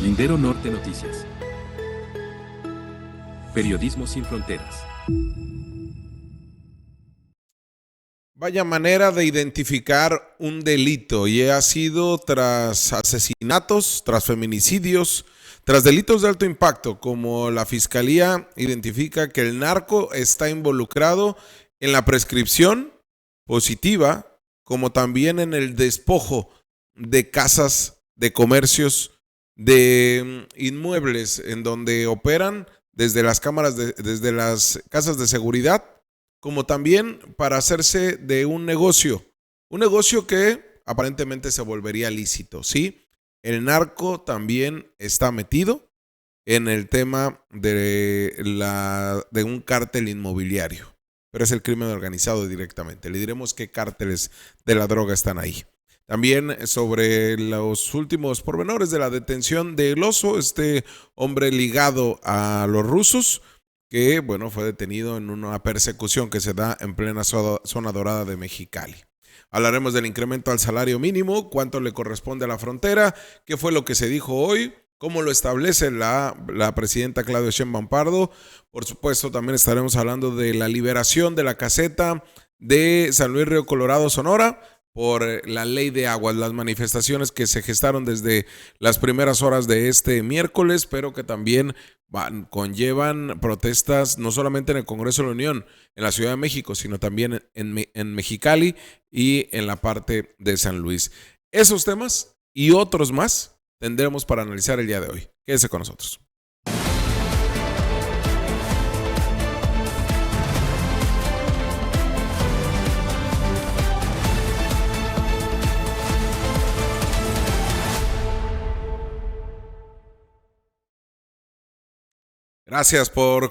Lindero Norte Noticias. Periodismo sin fronteras. Vaya manera de identificar un delito, y ha sido tras asesinatos, tras feminicidios, tras delitos de alto impacto, como la Fiscalía identifica que el narco está involucrado en la prescripción positiva, como también en el despojo de casas, de comercios, de inmuebles en donde operan desde las desde las casas de seguridad, como también para hacerse de un negocio que aparentemente se volvería lícito, ¿sí? El narco también está metido en el tema de un cártel inmobiliario, pero es el crimen organizado directamente. Le diremos qué cárteles de la droga están ahí. También sobre los últimos pormenores de la detención de El Oso, este hombre ligado a los rusos, que bueno, fue detenido en una persecución que se da en plena zona dorada de Mexicali. Hablaremos del incremento al salario mínimo, cuánto le corresponde a la frontera, qué fue lo que se dijo hoy, cómo lo establece la presidenta Claudia Sheinbaum Pardo. Por supuesto, también estaremos hablando de la liberación de la caseta de San Luis Río Colorado, Sonora, por la ley de aguas, las manifestaciones que se gestaron desde las primeras horas de este miércoles, pero que también conllevan protestas no solamente en el Congreso de la Unión, en la Ciudad de México, sino también en Mexicali y en la parte de San Luis. Esos temas y otros más tendremos para analizar el día de hoy. Quédese con nosotros. Gracias por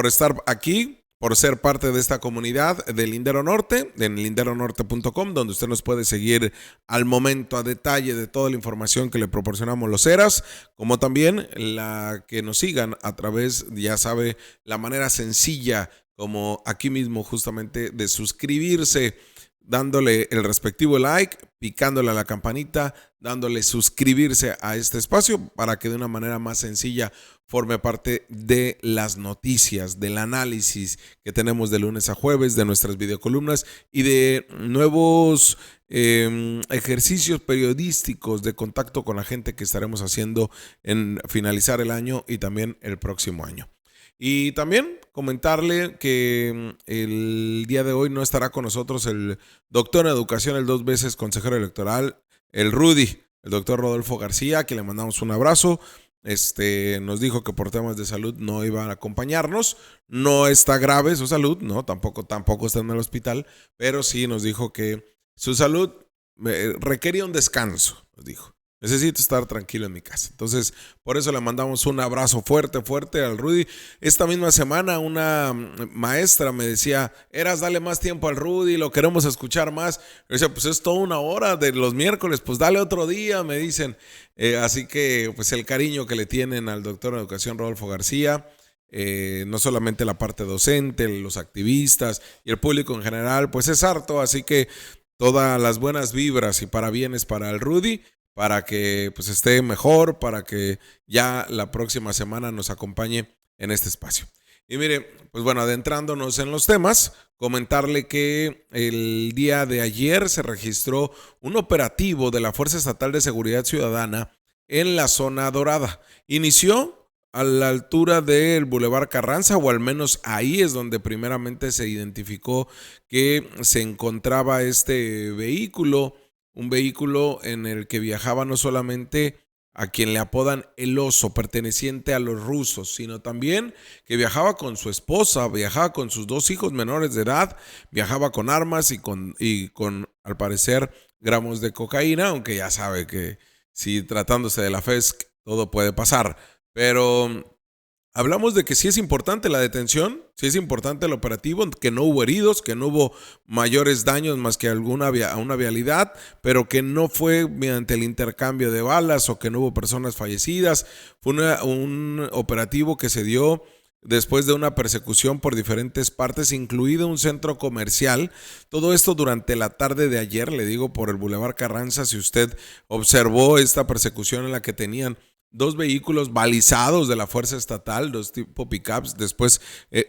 estar aquí, por ser parte de esta comunidad del Lindero Norte, en linderonorte.com, donde usted nos puede seguir al momento, a detalle de toda la información que le proporcionamos los Eras, como también la que nos sigan a través, ya sabe, la manera sencilla, como aquí mismo justamente, de suscribirse, dándole el respectivo like, picándole a la campanita, dándole suscribirse a este espacio para que de una manera más sencilla forme parte de las noticias, del análisis que tenemos de lunes a jueves, de nuestras videocolumnas y de nuevos ejercicios periodísticos de contacto con la gente que estaremos haciendo en finalizar el año y también el próximo año. Y también comentarle que el día de hoy no estará con nosotros el doctor en educación, el 2 veces consejero electoral, el Rudy, el doctor Rodolfo García, que le mandamos un abrazo. Nos dijo que por temas de salud no iba a acompañarnos. No está grave su salud, no, tampoco está en el hospital, pero sí nos dijo que su salud requería un descanso, nos dijo. Necesito estar tranquilo en mi casa. Entonces, por eso le mandamos un abrazo fuerte al Rudy. Esta misma semana una maestra me decía, Eras, dale más tiempo al Rudy, lo queremos escuchar más. Yo decía, pues es toda una hora de los miércoles, pues dale otro día, me dicen. Así que, pues el cariño que le tienen al doctor en educación Rodolfo García, no solamente la parte docente, los activistas y el público en general, pues es harto. Así que todas las buenas vibras y parabienes para el Rudy, para que pues esté mejor, para que ya la próxima semana nos acompañe en este espacio. Y mire, pues bueno, adentrándonos en los temas, comentarle que el día de ayer se registró un operativo de la Fuerza Estatal de Seguridad Ciudadana en la zona dorada. Inició a la altura del Boulevard Carranza, o al menos ahí es donde primeramente se identificó que se encontraba este vehículo, un vehículo en el que viajaba no solamente a quien le apodan El Oso, perteneciente a los rusos, sino también que viajaba con su esposa, viajaba con sus 2 hijos menores de edad, viajaba con armas y con al parecer, gramos de cocaína, aunque ya sabe que si tratándose de la FESC todo puede pasar. Pero hablamos de que sí es importante la detención, sí es importante el operativo, que no hubo heridos, que no hubo mayores daños más que a una vialidad, pero que no fue mediante el intercambio de balas o que no hubo personas fallecidas. Fue un operativo que se dio después de una persecución por diferentes partes, incluido un centro comercial. Todo esto durante la tarde de ayer, le digo, por el Boulevard Carranza. Si usted observó esta persecución en la que tenían 2 vehículos balizados de la Fuerza Estatal, 2 tipo pickups. Después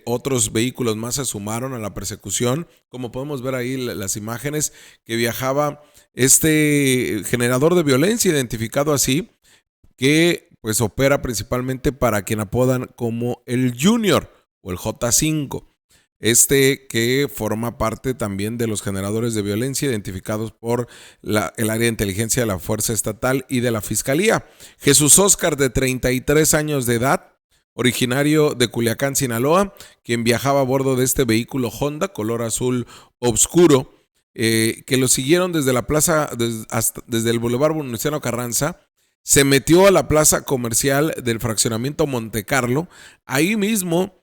otros vehículos más se sumaron a la persecución. Como podemos ver ahí las imágenes, que viajaba este generador de violencia, identificado así, que pues opera principalmente para quien apodan como el Junior o el J5. Que forma parte también de los generadores de violencia identificados por el área de inteligencia de la Fuerza Estatal y de la Fiscalía. Jesús Óscar, de 33 años de edad, originario de Culiacán, Sinaloa, quien viajaba a bordo de este vehículo Honda color azul oscuro, que lo siguieron desde la plaza, desde el Boulevard Venustiano Carranza. Se metió a la plaza comercial del fraccionamiento Monte Carlo. Ahí mismo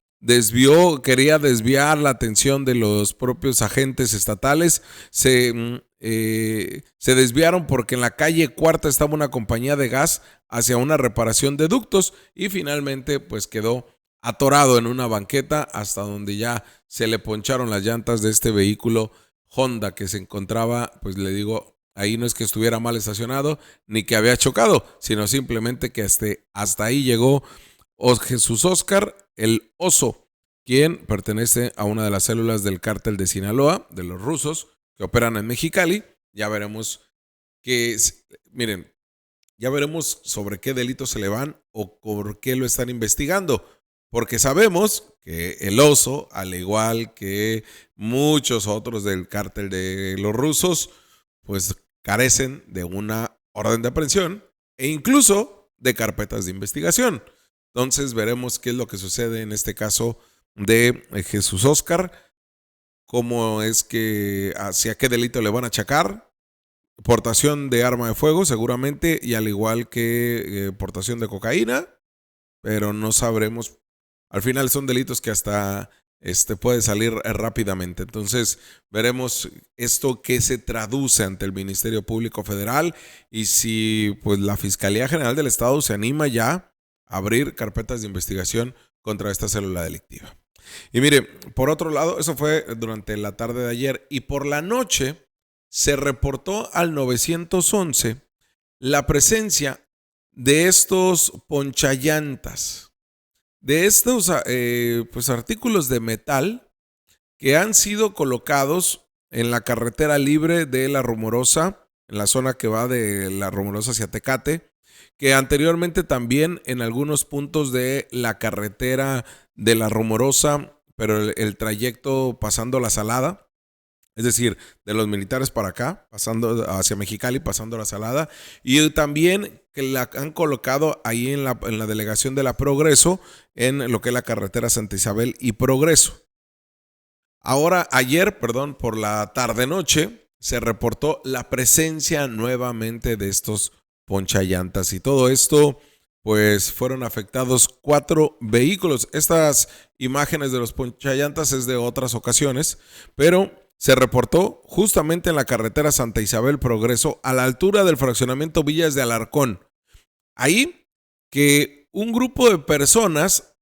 quería desviar la atención de los propios agentes estatales. Se desviaron porque en la calle Cuarta estaba una compañía de gas hacia una reparación de ductos y finalmente pues quedó atorado en una banqueta hasta donde ya se le poncharon las llantas de este vehículo Honda que se encontraba, pues le digo, ahí no es que estuviera mal estacionado ni que había chocado, sino simplemente que hasta ahí llegó Jesús Óscar, el Oso, quien pertenece a una de las células del cártel de Sinaloa, de los rusos, que operan en Mexicali. Ya veremos ya veremos sobre qué delitos se le van o por qué lo están investigando, porque sabemos que el Oso, al igual que muchos otros del cártel de los rusos, pues carecen de una orden de aprehensión e incluso de carpetas de investigación. Entonces veremos qué es lo que sucede en este caso de Jesús Óscar, cómo es que hacia qué delito le van a achacar. Portación de arma de fuego seguramente, y al igual que portación de cocaína, pero no sabremos. Al final son delitos que hasta puede salir rápidamente. Entonces veremos esto que se traduce ante el Ministerio Público Federal y si pues la Fiscalía General del Estado se anima ya a abrir carpetas de investigación contra esta célula delictiva. Y mire, por otro lado, eso fue durante la tarde de ayer, y por la noche se reportó al 911 la presencia de estos ponchallantas, de estos pues artículos de metal que han sido colocados en la carretera libre de La Rumorosa, en la zona que va de La Rumorosa hacia Tecate, que anteriormente también en algunos puntos de la carretera de La Rumorosa, pero el trayecto pasando La Salada, es decir, de los militares para acá, pasando hacia Mexicali, pasando La Salada, y también que la han colocado ahí en la delegación de la Progreso, en lo que es la carretera Santa Isabel y Progreso. Ayer, por la tarde-noche, se reportó la presencia nuevamente de estos ponchallantas, y todo esto, pues fueron afectados 4 vehículos. Estas imágenes de los ponchallantas es de otras ocasiones, pero se reportó justamente en la carretera Santa Isabel Progreso, a la altura del fraccionamiento Villas de Alarcón. Ahí que un grupo de personas,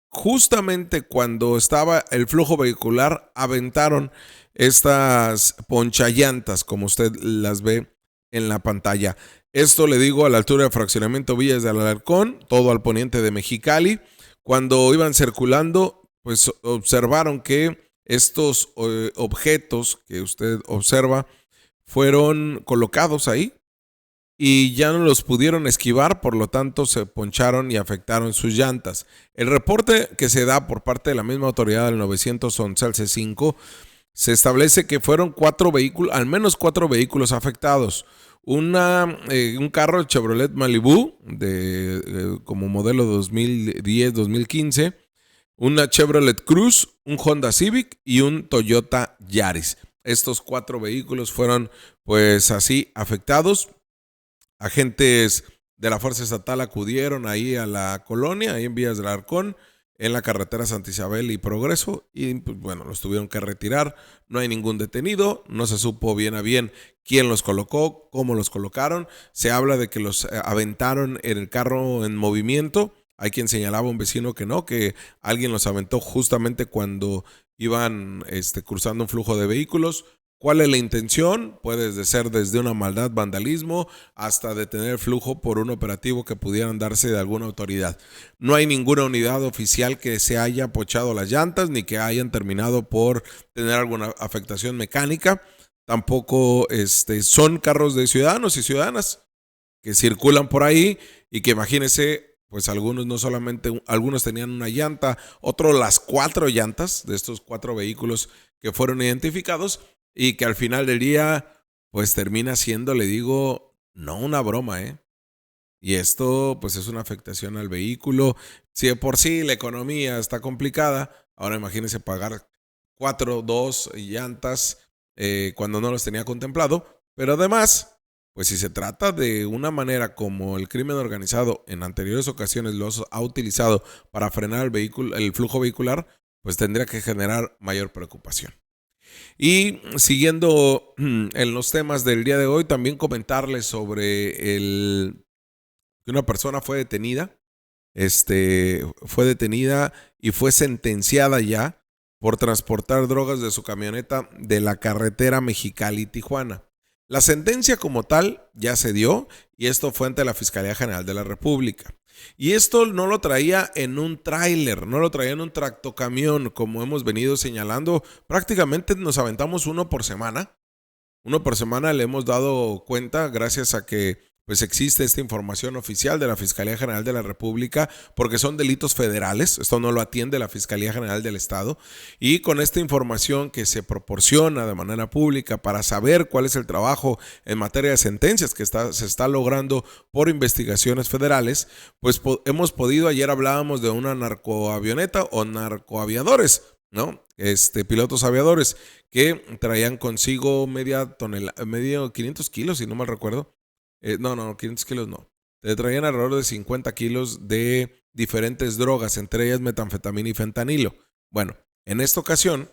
justamente cuando estaba el flujo vehicular, aventaron estas ponchallantas, como usted las ve en la pantalla. Esto, le digo, a la altura del fraccionamiento Villas de Alarcón, todo al poniente de Mexicali. Cuando iban circulando, pues observaron que estos objetos que usted observa fueron colocados ahí y ya no los pudieron esquivar, por lo tanto se poncharon y afectaron sus llantas. El reporte que se da por parte de la misma autoridad del 911 al C5 se establece que fueron 4 vehículos, al menos 4 vehículos afectados. Un carro Chevrolet Malibu como modelo 2010-2015, una Chevrolet Cruze, un Honda Civic y un Toyota Yaris. Estos 4 vehículos fueron pues así afectados. Agentes de la Fuerza Estatal acudieron ahí a la colonia, ahí en Villas del Alarcón, en la carretera Santa Isabel y Progreso, y pues, bueno, los tuvieron que retirar. No hay ningún detenido, no se supo bien a bien quién los colocó, cómo los colocaron. Se habla de que los aventaron en el carro en movimiento. Hay quien señalaba, un vecino, que no, que alguien los aventó justamente cuando iban cruzando un flujo de vehículos. ¿Cuál es la intención? Puede ser desde una maldad, vandalismo, hasta detener el flujo por un operativo que pudieran darse de alguna autoridad. No hay ninguna unidad oficial que se haya pochado las llantas ni que hayan terminado por tener alguna afectación mecánica. Tampoco son carros de ciudadanos y ciudadanas que circulan por ahí y que imagínense, pues algunos no solamente, algunos tenían una llanta, otros las 4 llantas de estos 4 vehículos que fueron identificados y que al final del día pues termina siendo, le digo, no una broma, Y esto pues es una afectación al vehículo. Si de por sí la economía está complicada, ahora imagínense pagar 2 llantas cuando no los tenía contemplado, pero además, pues si se trata de una manera como el crimen organizado en anteriores ocasiones los ha utilizado para frenar el flujo vehicular, pues tendría que generar mayor preocupación. Y siguiendo en los temas del día de hoy, también comentarles sobre que una persona fue detenida, y fue sentenciada ya por transportar drogas de su camioneta de la carretera Mexicali-Tijuana. La sentencia como tal ya se dio y esto fue ante la Fiscalía General de la República. Y esto no lo traía en un tráiler, no lo traía en un tractocamión, como hemos venido señalando. Prácticamente nos aventamos uno por semana. Uno por semana le hemos dado cuenta gracias a que pues existe esta información oficial de la Fiscalía General de la República, porque son delitos federales, esto no lo atiende la Fiscalía General del Estado, y con esta información que se proporciona de manera pública para saber cuál es el trabajo en materia de sentencias que se está logrando por investigaciones federales, pues hemos podido, ayer hablábamos de una narcoavioneta o narcoaviadores, ¿no? Pilotos aviadores que traían consigo medio 500 kilos, si no mal recuerdo. No, 500 kilos no. Traían alrededor de 50 kilos de diferentes drogas, entre ellas metanfetamina y fentanilo. Bueno, en esta ocasión,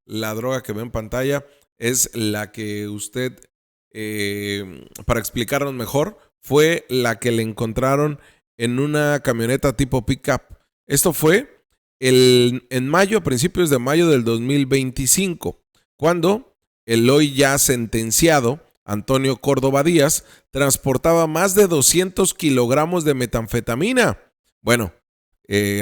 la droga que ve en pantalla, es la que usted, para explicarnos mejor, fue la que le encontraron en una camioneta tipo pickup. Esto fue en mayo, a principios de mayo del 2025, cuando el hoy ya sentenciado Antonio Córdoba Díaz transportaba más de 200 kilogramos de metanfetamina. Bueno,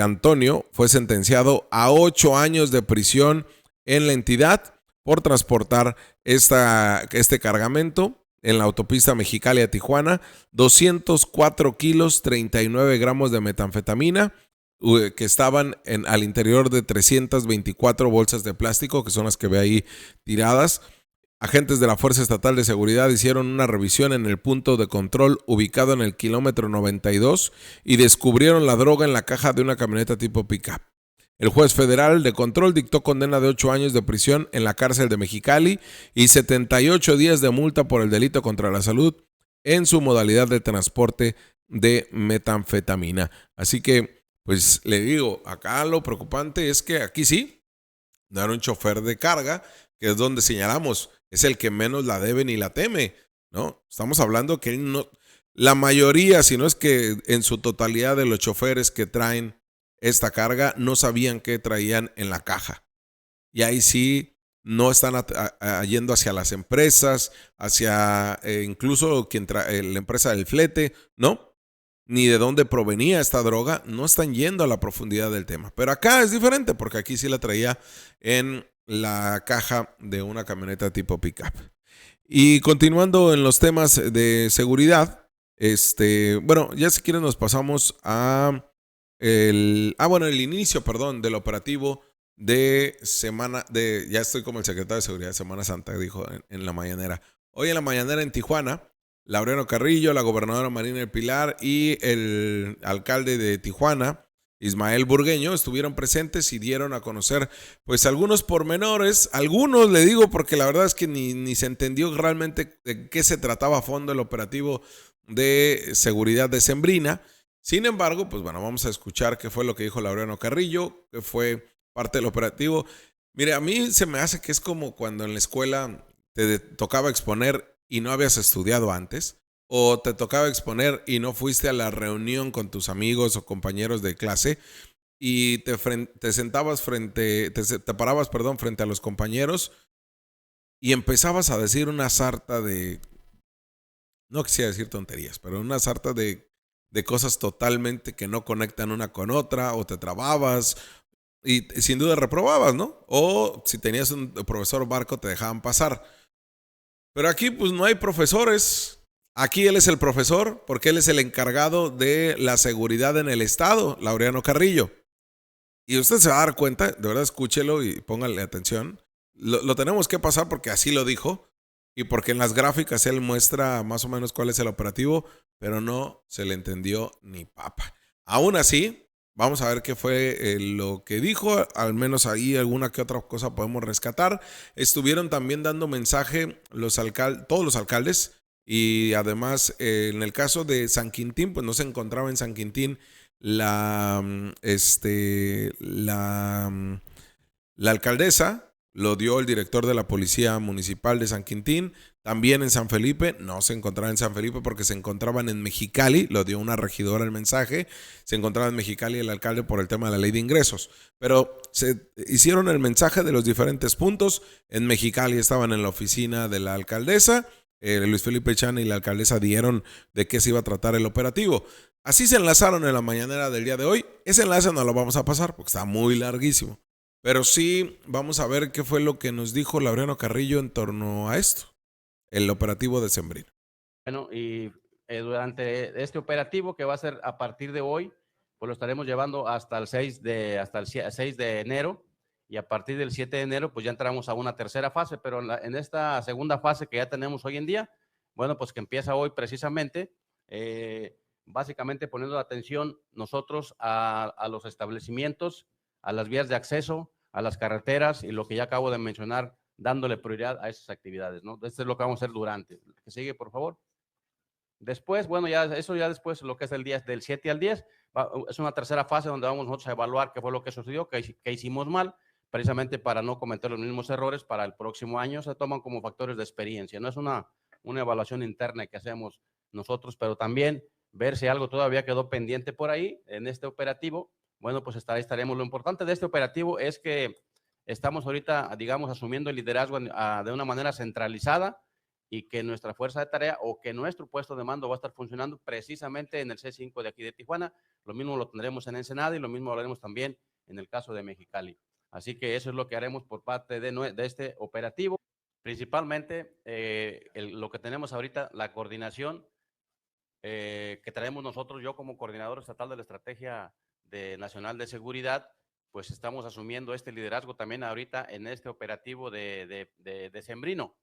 Antonio fue sentenciado a 8 años de prisión en la entidad por transportar este cargamento en la autopista Mexicali a Tijuana, 204 kilos, 39 gramos de metanfetamina, que estaban al interior de 324 bolsas de plástico, que son las que ve ahí tiradas. Agentes de la Fuerza Estatal de Seguridad hicieron una revisión en el punto de control ubicado en el kilómetro 92 y descubrieron la droga en la caja de una camioneta tipo pickup. El juez federal de control dictó condena de 8 años de prisión en la cárcel de Mexicali y 78 días de multa por el delito contra la salud en su modalidad de transporte de metanfetamina. Así que, pues le digo, acá lo preocupante es que aquí sí, no era un chofer de carga, que es donde señalamos, es el que menos la debe ni la teme, ¿no? Estamos hablando que no, la mayoría, si no es que en su totalidad de los choferes que traen esta carga, no sabían qué traían en la caja. Y ahí sí no están yendo hacia las empresas, hacia incluso la empresa del flete, ¿no? Ni de dónde provenía esta droga, no están yendo a la profundidad del tema. Pero acá es diferente, porque aquí sí la traía en la caja de una camioneta tipo pickup. Y continuando en los temas de seguridad, bueno, ya si quieren nos pasamos a el inicio, del operativo ya estoy como el secretario de Seguridad de Semana Santa, dijo en la mañanera. Hoy en la mañanera en Tijuana, Laureano Carrillo, la gobernadora Marina del Pilar y el alcalde de Tijuana, Ismael Burgueño, estuvieron presentes y dieron a conocer pues algunos pormenores, algunos le digo porque la verdad es que ni se entendió realmente de qué se trataba a fondo el operativo de seguridad decembrina. Sin embargo, pues bueno, vamos a escuchar qué fue lo que dijo Laureano Carrillo, que fue parte del operativo. Mire, a mí se me hace que es como cuando en la escuela te tocaba exponer y no habías estudiado antes, o te tocaba exponer y no fuiste a la reunión con tus amigos o compañeros de clase y te parabas frente a los compañeros y empezabas a decir una sarta de, no quisiera decir tonterías, pero una sarta de cosas totalmente que no conectan una con otra, o te trababas, y sin duda reprobabas, ¿no? O si tenías un profesor barco te dejaban pasar. Pero aquí pues no hay profesores. Aquí él es el profesor porque él es el encargado de la seguridad en el estado, Laureano Carrillo. Y usted se va a dar cuenta, de verdad escúchelo y póngale atención. Lo tenemos que pasar porque así lo dijo y porque en las gráficas él muestra más o menos cuál es el operativo, pero no se le entendió ni papa. Aún así, vamos a ver qué fue lo que dijo, al menos ahí alguna que otra cosa podemos rescatar. Estuvieron también dando mensaje todos los alcaldes y además en el caso de San Quintín, pues no se encontraba en San Quintín la alcaldesa, lo dio el director de la Policía Municipal de San Quintín. También en San Felipe, no se encontraba en San Felipe porque se encontraban en Mexicali, lo dio una regidora el mensaje, se encontraba en Mexicali el alcalde por el tema de la ley de ingresos, pero se hicieron el mensaje de los diferentes puntos. En Mexicali estaban en la oficina de la alcaldesa, Luis Felipe Chana y la alcaldesa dieron de qué se iba a tratar el operativo. Así se enlazaron en la mañanera del día de hoy. Ese enlace no lo vamos a pasar porque está muy larguísimo, pero sí vamos a ver qué fue lo que nos dijo Laureano Carrillo en torno a esto, el operativo decembrino. Bueno, y durante este operativo que va a ser a partir de hoy, pues lo estaremos llevando hasta el 6 de enero, y a partir del 7 de enero pues ya entramos a una tercera fase, pero en esta segunda fase que ya tenemos hoy en día, bueno, pues que empieza hoy precisamente, básicamente poniendo la atención nosotros a los establecimientos, a las vías de acceso, a las carreteras y lo que ya acabo de mencionar, dándole prioridad a esas actividades, ¿no? Esto es lo que vamos a hacer durante. Que sigue, por favor. Después, bueno, ya eso ya después, lo que es el día del 7 al 10, es una tercera fase donde vamos nosotros a evaluar qué fue lo que sucedió, qué hicimos mal, precisamente para no cometer los mismos errores para el próximo año. Se toman como factores de experiencia, no es una evaluación interna que hacemos nosotros, pero también ver si algo todavía quedó pendiente por ahí en este operativo. Bueno, pues estaremos. Lo importante de este operativo es que estamos ahorita, digamos, asumiendo el liderazgo de una manera centralizada, y que nuestra fuerza de tarea o que nuestro puesto de mando va a estar funcionando precisamente en el C5 de aquí de Tijuana. Lo mismo lo tendremos en Ensenada y lo mismo lo haremos también en el caso de Mexicali. Así que eso es lo que haremos por parte de este operativo. Principalmente lo que tenemos ahorita, la coordinación que traemos nosotros, yo como coordinador estatal de la Estrategia Nacional de Seguridad, pues estamos asumiendo este liderazgo también ahorita en este operativo de decembrino.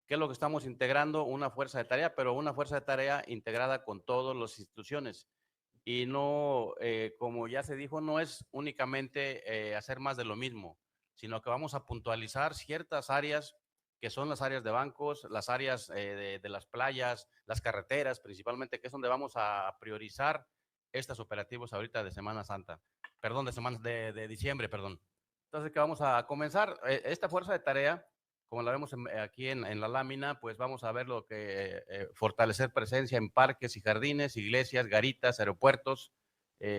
¿Qué es lo que estamos integrando? Una fuerza de tarea, pero una fuerza de tarea integrada con todas las instituciones. Y no, como ya se dijo, no es únicamente hacer más de lo mismo, sino que vamos a puntualizar ciertas áreas que son las áreas de bancos, las áreas de las playas, las carreteras principalmente, que es donde vamos a priorizar estos operativos ahorita de Semana Santa, perdón, de diciembre, perdón. Entonces, que vamos a comenzar esta fuerza de tarea. Como la vemos aquí en la lámina, pues vamos a ver lo que fortalecer presencia en parques y jardines, iglesias, garitas, aeropuertos,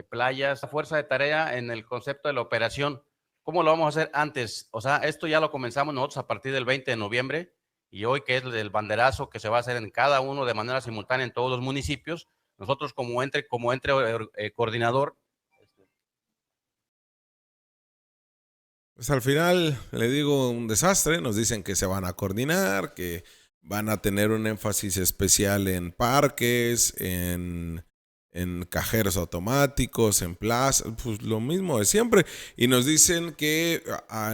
playas. La fuerza de tarea en el concepto de la operación, ¿cómo lo vamos a hacer antes? O sea, esto ya lo comenzamos nosotros a partir del 20 de noviembre y hoy, que es el banderazo que se va a hacer en cada uno de manera simultánea en todos los municipios, nosotros como ente coordinador. Pues al final, le digo, un desastre. Nos dicen que se van a coordinar, que van a tener un énfasis especial en parques, en cajeros automáticos, en plazas, pues lo mismo de siempre. Y nos dicen que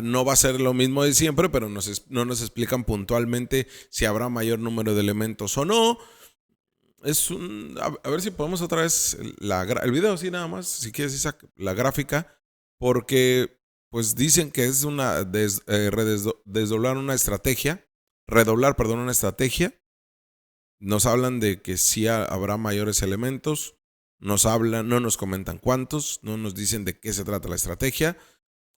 no va a ser lo mismo de siempre, pero no nos explican puntualmente si habrá mayor número de elementos o no. A ver si podemos otra vez el video, sí, nada más, si quieres, Isaac, la gráfica, porque pues dicen que es redoblar una estrategia, Nos hablan de que sí habrá mayores elementos, no nos comentan cuántos, no nos dicen de qué se trata la estrategia.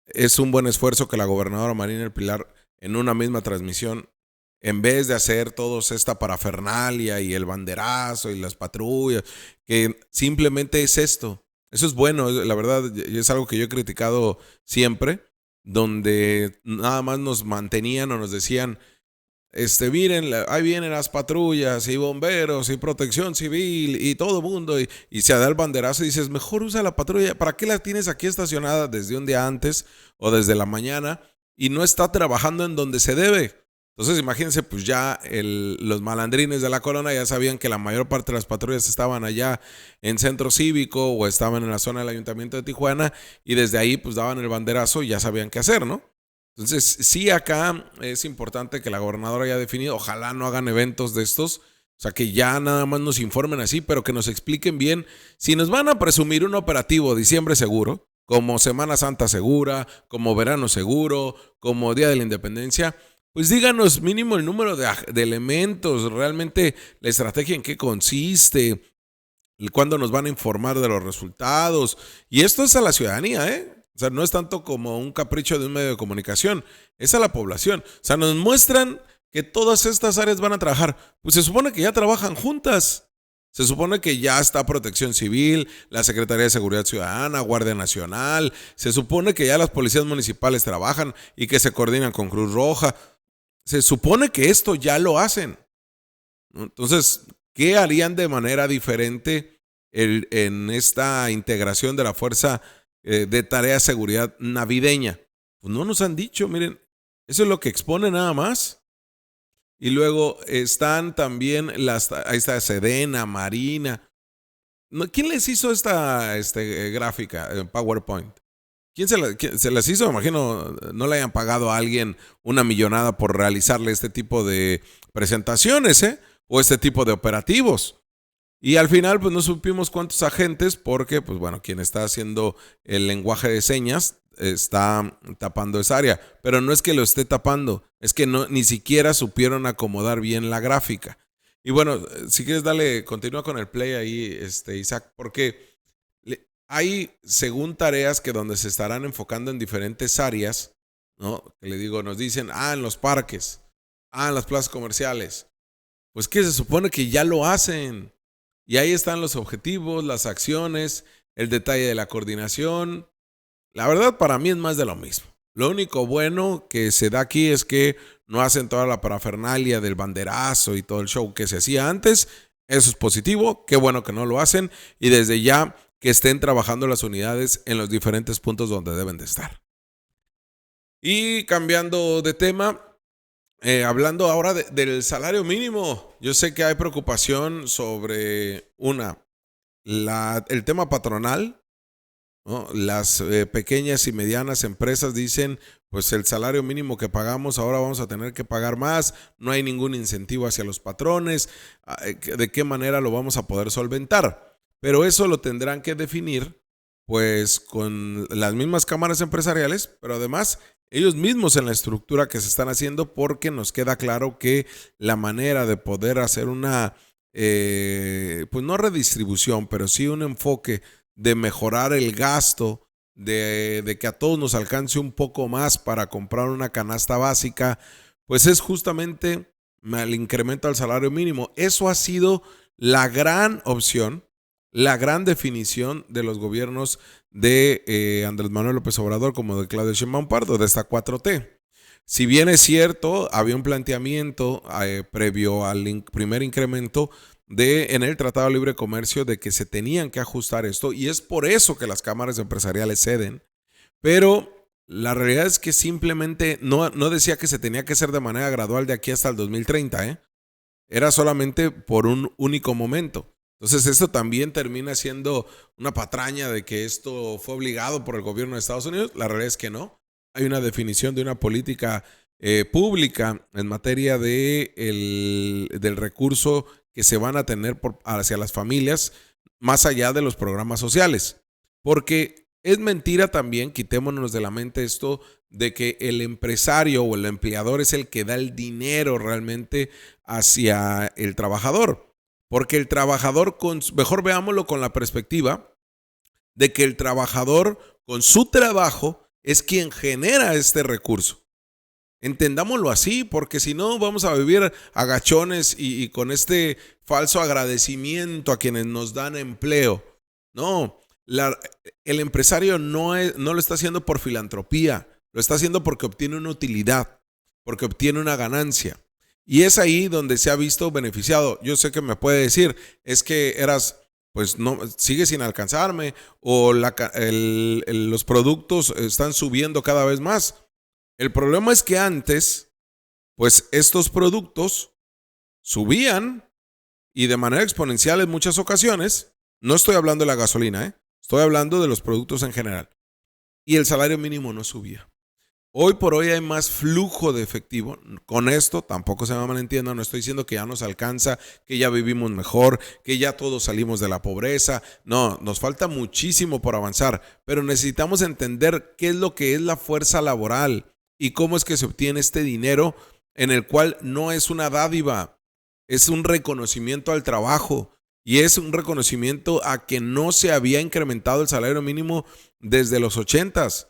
Es un buen esfuerzo que la gobernadora Marina del Pilar, en una misma transmisión, en vez de hacer todos esta parafernalia y el banderazo y las patrullas, que simplemente es esto. Eso es bueno, la verdad, y es algo que yo he criticado siempre, donde nada más nos mantenían o nos decían miren, ahí vienen las patrullas y bomberos y protección civil y todo el mundo y se da el banderazo y dices, mejor usa la patrulla, ¿para qué la tienes aquí estacionada desde un día antes o desde la mañana y no está trabajando en donde se debe? Entonces imagínense, pues ya los malandrines de la colonia ya sabían que la mayor parte de las patrullas estaban allá en Centro Cívico o estaban en la zona del Ayuntamiento de Tijuana y desde ahí pues daban el banderazo y ya sabían qué hacer, ¿no? Entonces sí, acá es importante que la gobernadora haya definido, ojalá no hagan eventos de estos, o sea que ya nada más nos informen así, pero que nos expliquen bien, si nos van a presumir un operativo diciembre seguro, como Semana Santa segura, como verano seguro, como Día de la Independencia, pues díganos mínimo el número de elementos, realmente la estrategia en qué consiste, cuándo nos van a informar de los resultados. Y esto es a la ciudadanía, ¿eh? O sea, no es tanto como un capricho de un medio de comunicación, es a la población. O sea, nos muestran que todas estas áreas van a trabajar. Pues se supone que ya trabajan juntas. Se supone que ya está Protección Civil, la Secretaría de Seguridad Ciudadana, Guardia Nacional. Se supone que ya las policías municipales trabajan y que se coordinan con Cruz Roja. Se supone que esto ya lo hacen. Entonces, ¿qué harían de manera diferente en esta integración de la Fuerza de Tarea de Seguridad navideña? Pues no nos han dicho, miren, eso es lo que expone nada más. Y luego están también ahí está Sedena, Marina. ¿Quién les hizo esta gráfica en PowerPoint? ¿Quién se las hizo? Me imagino no le hayan pagado a alguien una millonada por realizarle este tipo de presentaciones, o este tipo de operativos. Y al final pues no supimos cuántos agentes porque pues bueno, quien está haciendo el lenguaje de señas está tapando esa área. Pero no es que lo esté tapando, es que ni siquiera supieron acomodar bien la gráfica. Y bueno, si quieres continúa con el play ahí, Isaac, porque hay, según tareas que donde se estarán enfocando en diferentes áreas, ¿no? Que le digo, nos dicen, en los parques, en las plazas comerciales. Pues que se supone que ya lo hacen. Y ahí están los objetivos, las acciones, el detalle de la coordinación. La verdad, para mí es más de lo mismo. Lo único bueno que se da aquí es que no hacen toda la parafernalia del banderazo y todo el show que se hacía antes. Eso es positivo. Qué bueno que no lo hacen. Y desde ya que estén trabajando las unidades en los diferentes puntos donde deben de estar. Y cambiando de tema, hablando ahora del salario mínimo, yo sé que hay preocupación sobre el tema patronal, ¿no? Las pequeñas y medianas empresas dicen, pues el salario mínimo que pagamos ahora vamos a tener que pagar más, no hay ningún incentivo hacia los patrones, ¿de qué manera lo vamos a poder solventar? Pero eso lo tendrán que definir pues con las mismas cámaras empresariales, pero además ellos mismos en la estructura que se están haciendo, porque nos queda claro que la manera de poder hacer una, pues no redistribución, pero sí un enfoque de mejorar el gasto, de que a todos nos alcance un poco más para comprar una canasta básica, pues es justamente el incremento al salario mínimo. Eso ha sido la gran opción, la gran definición de los gobiernos de Andrés Manuel López Obrador como de Claudia Sheinbaum Pardo, de esta 4T. Si bien es cierto, había un planteamiento previo al primer incremento en el Tratado de Libre Comercio de que se tenían que ajustar esto, y es por eso que las cámaras empresariales ceden, pero la realidad es que simplemente no decía que se tenía que hacer de manera gradual de aquí hasta el 2030, era solamente por un único momento. Entonces esto también termina siendo una patraña de que esto fue obligado por el gobierno de Estados Unidos. La realidad es que no. Hay una definición de una política pública en materia del recurso que se van a tener hacia las familias más allá de los programas sociales. Porque es mentira también, quitémonos de la mente esto de que el empresario o el empleador es el que da el dinero realmente hacia el trabajador. Porque el trabajador, mejor veámoslo con la perspectiva de que el trabajador con su trabajo es quien genera este recurso. Entendámoslo así, porque si no vamos a vivir agachones y con este falso agradecimiento a quienes nos dan empleo. No, el empresario no lo está haciendo por filantropía, lo está haciendo porque obtiene una utilidad, porque obtiene una ganancia. Y es ahí donde se ha visto beneficiado. Yo sé que me puede decir, es que pues no, sigues sin alcanzarme, o los productos están subiendo cada vez más. El problema es que antes, pues estos productos subían y de manera exponencial en muchas ocasiones. No estoy hablando de la gasolina, estoy hablando de los productos en general. Y el salario mínimo no subía. Hoy por hoy hay más flujo de efectivo. Con esto tampoco se me malentienda, no estoy diciendo que ya nos alcanza, que ya vivimos mejor, que ya todos salimos de la pobreza. No, nos falta muchísimo por avanzar, pero necesitamos entender qué es lo que es la fuerza laboral y cómo es que se obtiene este dinero, en el cual no es una dádiva, es un reconocimiento al trabajo y es un reconocimiento a que no se había incrementado el salario mínimo desde los 80s.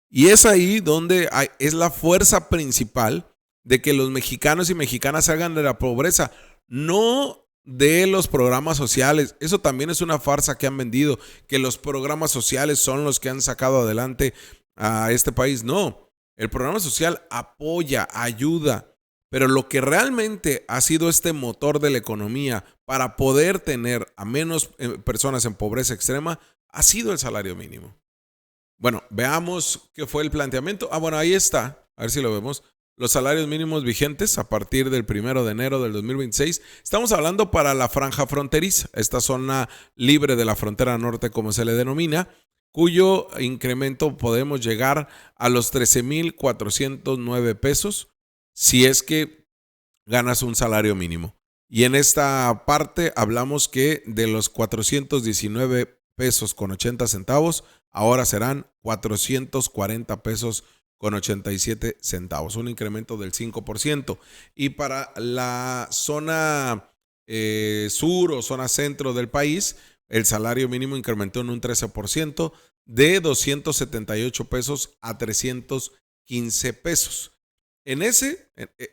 Y es ahí donde es la fuerza principal de que los mexicanos y mexicanas salgan de la pobreza, no de los programas sociales. Eso también es una farsa que han vendido, que los programas sociales son los que han sacado adelante a este país. No, el programa social apoya, ayuda, pero lo que realmente ha sido este motor de la economía para poder tener a menos personas en pobreza extrema ha sido el salario mínimo. Bueno, veamos qué fue el planteamiento. Bueno, ahí está, a ver si lo vemos. Los salarios mínimos vigentes a partir del 1 de enero del 2026. Estamos hablando para la franja fronteriza, esta zona libre de la frontera norte, como se le denomina, cuyo incremento podemos llegar a los 13,409 pesos si es que ganas un salario mínimo. Y en esta parte hablamos que de los 419 pesos con 80 centavos, ahora serán 440 pesos con 87 centavos, un incremento del 5%. Y para la zona sur o zona centro del país, el salario mínimo incrementó en un 13%, de 278 pesos a 315 pesos. Eso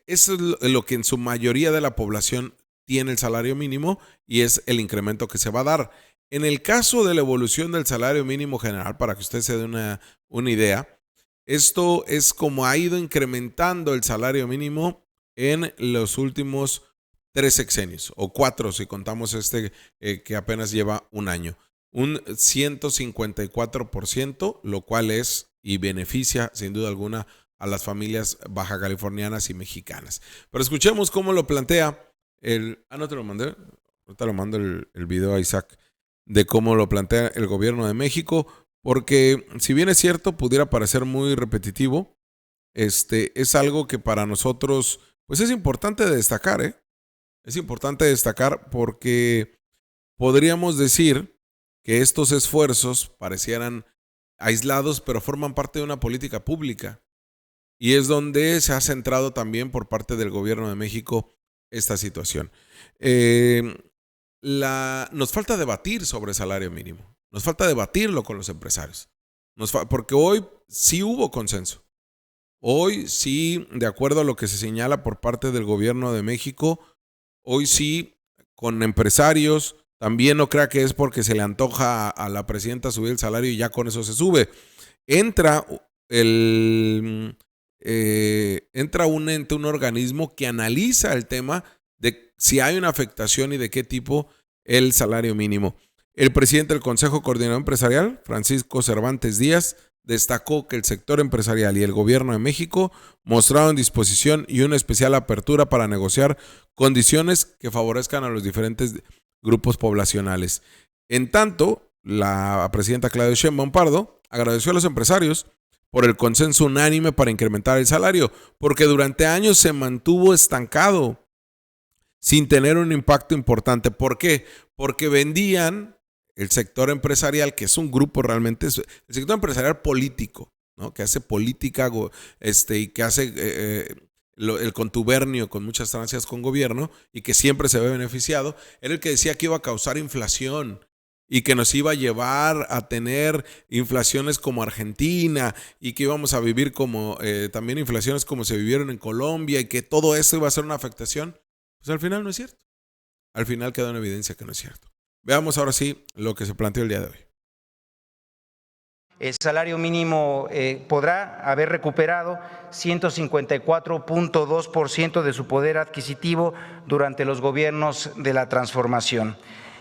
es lo que en su mayoría de la población tiene el salario mínimo y es el incremento que se va a dar. En el caso de la evolución del salario mínimo general, para que usted se dé una idea, esto es como ha ido incrementando el salario mínimo en los últimos 3 sexenios, o 4 si contamos que apenas lleva un año. Un 154%, lo cual es y beneficia sin duda alguna a las familias baja californianas y mexicanas. Pero escuchemos cómo lo plantea no te lo mandé, ahorita lo mando el video a Isaac, de cómo lo plantea el gobierno de México, porque si bien es cierto, pudiera parecer muy repetitivo, es algo que para nosotros pues es importante destacar, Es importante destacar porque podríamos decir que estos esfuerzos parecieran aislados, pero forman parte de una política pública. Y es donde se ha centrado también por parte del gobierno de México esta situación. Nos falta debatir sobre salario mínimo. Nos falta debatirlo con los empresarios. Porque hoy sí hubo consenso. Hoy sí, de acuerdo a lo que se señala por parte del gobierno de México, hoy sí, con empresarios, también no crea que es porque se le antoja a la presidenta subir el salario y ya con eso se sube. Entra un ente, un organismo que analiza el tema de si hay una afectación y de qué tipo el salario mínimo. El presidente del Consejo Coordinador Empresarial, Francisco Cervantes Díaz, destacó que el sector empresarial y el gobierno de México mostraron disposición y una especial apertura para negociar condiciones que favorezcan a los diferentes grupos poblacionales. En tanto, la presidenta Claudia Sheinbaum Pardo agradeció a los empresarios por el consenso unánime para incrementar el salario, porque durante años se mantuvo estancado sin tener un impacto importante. ¿Por qué? Porque vendían el sector empresarial, que es un grupo realmente, el sector empresarial político, ¿no? Que hace política y que hace el contubernio con muchas transacciones con gobierno y que siempre se ve beneficiado, era el que decía que iba a causar inflación y que nos iba a llevar a tener inflaciones como Argentina y que íbamos a vivir como también inflaciones como se vivieron en Colombia y que todo eso iba a ser una afectación. Pues al final no es cierto. Al final quedó en evidencia que no es cierto. Veamos ahora sí lo que se planteó el día de hoy. El salario mínimo podrá haber recuperado 154.2% de su poder adquisitivo durante los gobiernos de la transformación.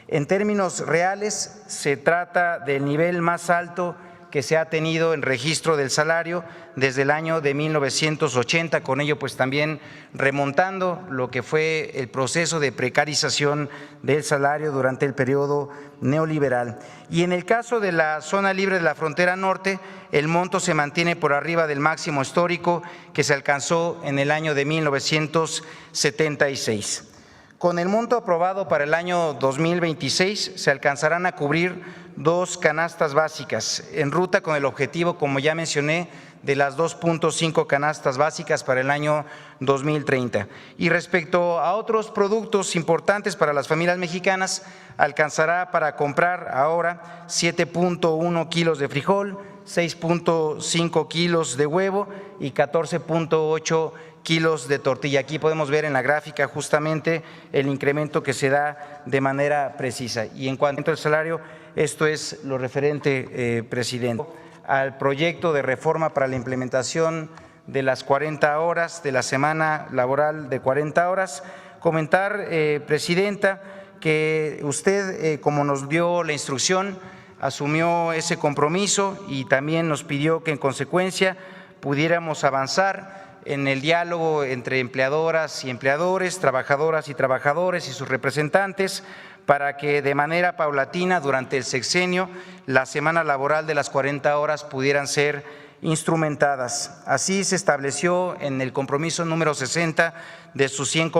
En términos reales, se trata del nivel más alto que se ha tenido en registro del salario desde el año de 1980, con ello pues también remontando lo que fue el proceso de precarización del salario durante el periodo neoliberal. Y en el caso de la zona libre de la frontera norte, el monto se mantiene por arriba del máximo histórico que se alcanzó en el año de 1976. Con el monto aprobado para el año 2026 se alcanzarán a cubrir 2 canastas básicas, en ruta con el objetivo, como ya mencioné, de las 2.5 canastas básicas para el año 2030. Y respecto a otros productos importantes para las familias mexicanas, alcanzará para comprar ahora 7.1 kilos de frijol, 6.5 kilos de huevo y 14.8 kilos de tortilla. Aquí podemos ver en la gráfica justamente el incremento que se da de manera precisa. Y en cuanto al salario, esto es lo referente, presidente, al proyecto de reforma para la implementación de las 40 horas, de la semana laboral de 40 horas. Comentar, presidenta, que usted, como nos dio la instrucción, asumió ese compromiso y también nos pidió que en consecuencia pudiéramos avanzar en el diálogo entre empleadoras y empleadores, trabajadoras y trabajadores y sus representantes, para que de manera paulatina durante el sexenio la semana laboral de las 40 horas pudieran ser instrumentadas. Así se estableció en el compromiso número 60 de sus 100.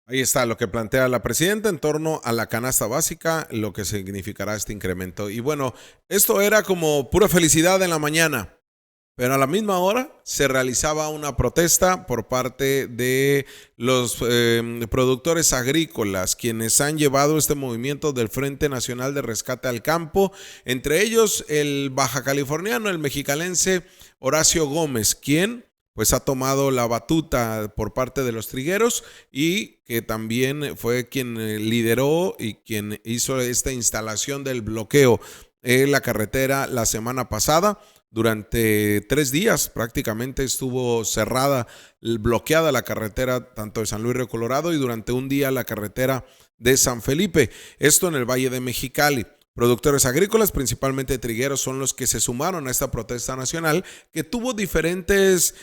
Ahí está lo que plantea la presidenta en torno a la canasta básica, lo que significará este incremento. Y bueno, esto era como pura felicidad en la mañana. Pero a la misma hora se realizaba una protesta por parte de los productores agrícolas, quienes han llevado este movimiento del Frente Nacional de Rescate al Campo, entre ellos el baja californiano, el mexicalense Horacio Gómez, quien pues ha tomado la batuta por parte de los trigueros y que también fue quien lideró y quien hizo esta instalación del bloqueo en la carretera la semana pasada. Durante 3 días prácticamente estuvo cerrada, bloqueada la carretera tanto de San Luis Río Colorado y durante un día la carretera de San Felipe, esto en el Valle de Mexicali. Productores agrícolas, principalmente trigueros, son los que se sumaron a esta protesta nacional que tuvo diferentes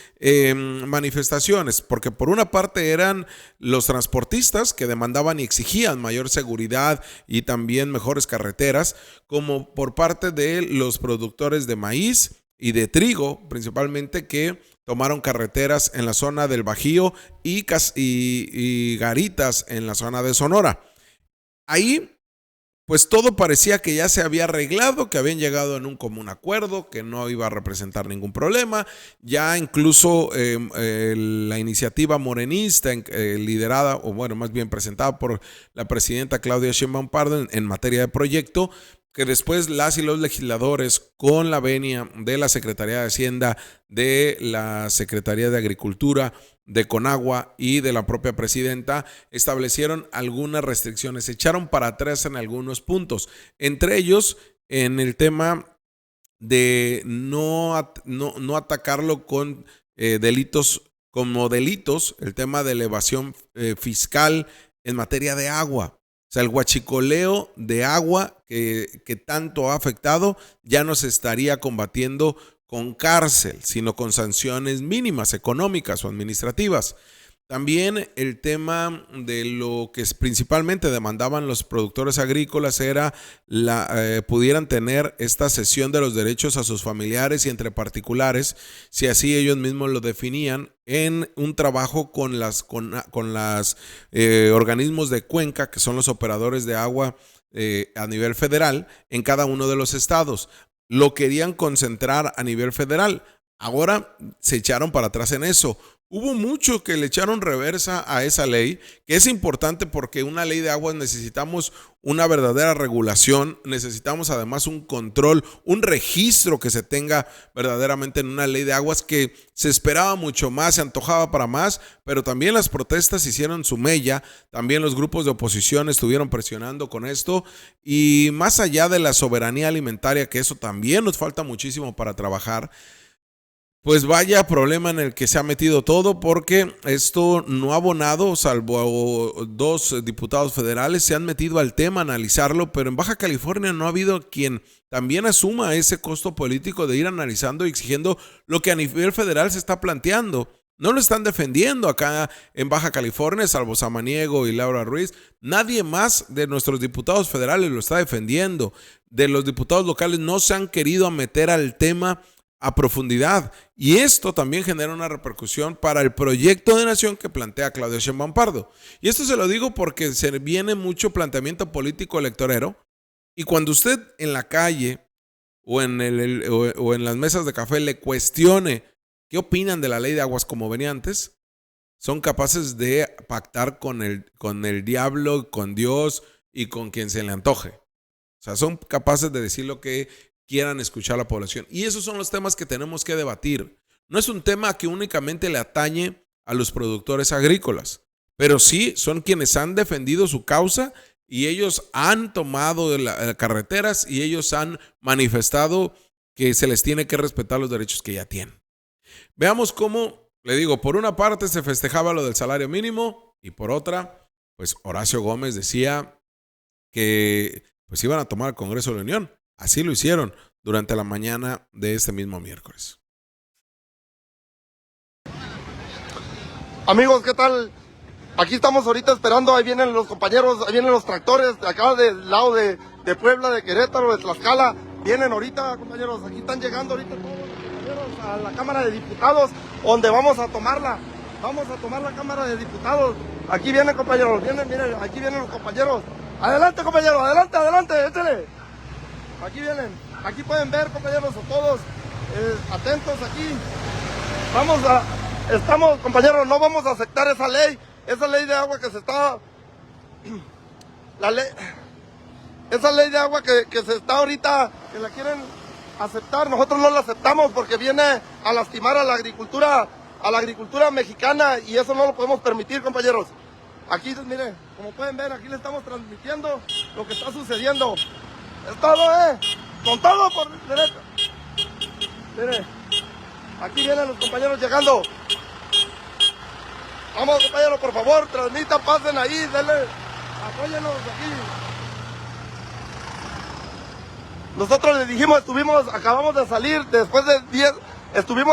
manifestaciones, porque por una parte eran los transportistas que demandaban y exigían mayor seguridad y también mejores carreteras, como por parte de los productores de maíz y de trigo, principalmente, que tomaron carreteras en la zona del Bajío y garitas en la zona de Sonora. Ahí pues todo parecía que ya se había arreglado, que habían llegado en un común acuerdo, que no iba a representar ningún problema. Ya incluso la iniciativa morenista liderada, o bueno, más bien presentada por la presidenta Claudia Sheinbaum Pardo en materia de proyecto, que después las y los legisladores con la venia de la Secretaría de Hacienda, de la Secretaría de Agricultura, de Conagua y de la propia presidenta establecieron algunas restricciones, se echaron para atrás en algunos puntos, entre ellos en el tema de no atacarlo con delitos como delitos, el tema de elevación fiscal en materia de agua. O sea, el huachicoleo de agua que tanto ha afectado ya no se estaría combatiendo con cárcel, sino con sanciones mínimas económicas o administrativas. También el tema de lo que principalmente demandaban los productores agrícolas era pudieran tener esta cesión de los derechos a sus familiares y entre particulares, si así ellos mismos lo definían, en un trabajo con las organismos de cuenca, que son los operadores de agua a nivel federal en cada uno de los estados. Lo querían concentrar a nivel federal. Ahora se echaron para atrás en eso. Hubo mucho que le echaron reversa a esa ley, que es importante porque una ley de aguas necesitamos una verdadera regulación, necesitamos además un control, un registro que se tenga verdaderamente en una ley de aguas, que se esperaba mucho más, se antojaba para más, pero también las protestas hicieron su mella, también los grupos de oposición estuvieron presionando con esto, y más allá de la soberanía alimentaria, que eso también nos falta muchísimo para trabajar, pues vaya problema en el que se ha metido todo, porque esto no ha abonado, salvo 2 diputados federales, se han metido al tema, a analizarlo, pero en Baja California no ha habido quien también asuma ese costo político de ir analizando y exigiendo lo que a nivel federal se está planteando. No lo están defendiendo acá en Baja California, salvo Samaniego y Laura Ruiz. Nadie más de nuestros diputados federales lo está defendiendo. De los diputados locales no se han querido meter al tema a profundidad, y esto también genera una repercusión para el proyecto de nación que plantea Claudia Sheinbaum Pardo. Y esto se lo digo porque se viene mucho planteamiento político electorero, y cuando usted en la calle o en las mesas de café le cuestione qué opinan de la ley de aguas como venía antes, son capaces de pactar con el diablo, con Dios y con quien se le antoje. O sea, son capaces de decir lo que quieran escuchar a la población. Y esos son los temas que tenemos que debatir. No es un tema que únicamente le atañe a los productores agrícolas, pero sí son quienes han defendido su causa, y ellos han tomado las carreteras y ellos han manifestado que se les tiene que respetar los derechos que ya tienen. Veamos cómo, le digo, por una parte se festejaba lo del salario mínimo, y por otra, pues Horacio Gómez decía que pues iban a tomar el Congreso de la Unión. Así lo hicieron durante la mañana de este mismo miércoles. Amigos, ¿qué tal? Aquí estamos ahorita esperando, ahí vienen los compañeros, ahí vienen los tractores de acá del lado de Puebla, de Querétaro, de Tlaxcala. Vienen ahorita, compañeros, aquí están llegando ahorita todos los compañeros a la Cámara de Diputados, donde vamos a tomarla. Vamos a tomar la Cámara de Diputados. Aquí vienen, compañeros, vienen, miren, aquí vienen los compañeros. Adelante, compañeros, adelante, adelante, échale. Aquí vienen, aquí pueden ver, compañeros, todos atentos aquí. Estamos, compañeros, no vamos a aceptar esa ley de agua que se está, esa ley de agua que se está ahorita, que la quieren aceptar, nosotros no la aceptamos porque viene a lastimar a la agricultura mexicana, y eso no lo podemos permitir, compañeros. Aquí, miren, como pueden ver, aquí le estamos transmitiendo lo que está sucediendo. Es todo, con todo por derecho. Mire, aquí vienen los compañeros llegando. Vamos, compañeros, por favor, transmitan, pasen ahí, denle, apóyennos aquí. Nosotros les dijimos, acabamos de salir después de 10,